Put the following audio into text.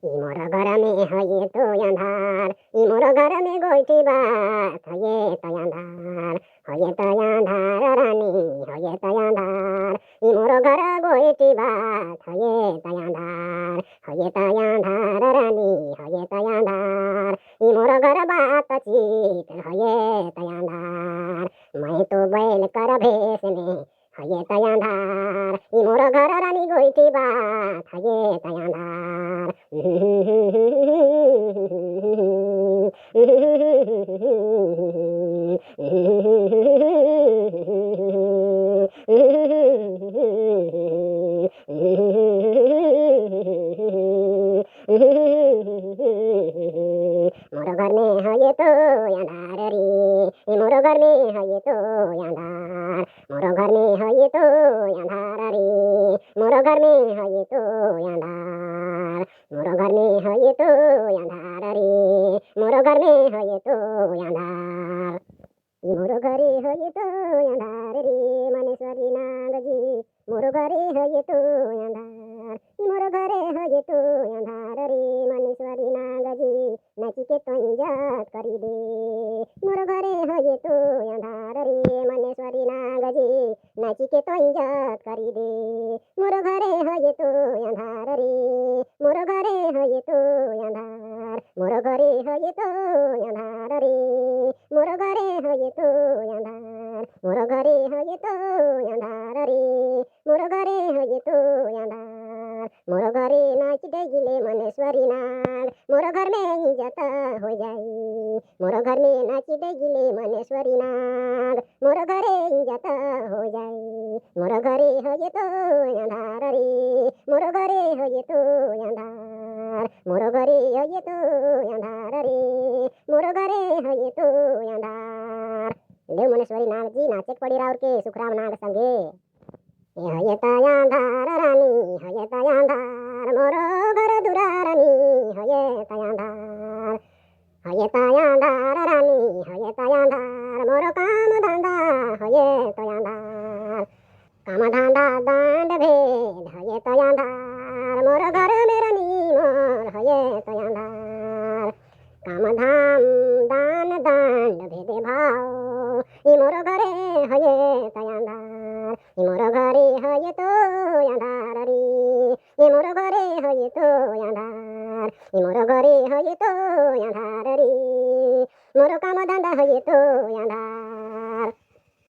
मोर घर में है ये तो अंधार, मोर घर में गोइठी बात है ये तो अंधार, है ये तो अंधार रानी, है ये तो अंधार, मोर घर गोइठी बात है ये तो अंधार, है ये तो अंधार रानी, है ये तो अंधार, मोर घर बात चीत है ये तो अंधार, मैं तो बैल कर भेस में है ये तो अंधार, मोर घर रानी गोइठी बात है ये तो अंधार। मोर घर में है ये तो अंधार रे, मोर घर में है ये तो अंधार, मोर घर में है ये तो अंधार रे, मोर घर में है ये तो अंधार, मोर घर में है ये तो अंधार रे, मोर घर में है ये तो अंधार, मोर घरे है ये तो अंधार रे मनेश्वरी नागजी, मोर घरे है ये तो अंधार, मोर घरे है ये तो अंधार रे मनेश्वरी नागजी, नाची के तो जात करी दे, मोर घरे है ये तो अंधार रे मनेश्वरी नागजी, नाची के तो जात करी दे, मोर घरे है ये तो अंधार रे, मोर घरे है ये तो अंधार, मोर घरे है ये तो अंधार रे, मोर घरे है ये तो अंधार, मोर घरे है ये तो अंधार रे, मोर घरे है ये तो अंधार, मोर घरे नाच देगिले मनेश्वरी नाग, मोर घर में इज्जत हो जाई, मोर घर में नाच देगिले मनेश्वरी नाग, मोर घरे इज्जत हो जाई, मोर घरे है ये तो अंधार रे, मोर घरे है ये तो अंधार, मोर घरे है ये तो अंधार रे, मोर घरे है ये तो अंधार। देव मनेश्वरी नाग जी नाचक पड़ी राउर के सुखराम नाग संगे, ये तो अंधार रानी, ये तो अंधार, मोर घर दुरा रानी, ये तो अंधार, ये तो अंधार रानी, ये तो अंधार, मोर काम धंधा ये तो अंधार, काम धंधा दांड भेद ये तो अंधार, मोर घर में रानी मोर ये तो अंधार, काम धाम दान दांड भेदे भाव, मोर घरे है ये तो अंधार, मोर घरे है ये तो अंधार रे, मोर घरे है ये तो अंधार, मोर घरे है ये तो अंधार रे, मोर काम धंधा है ये तो अंधार।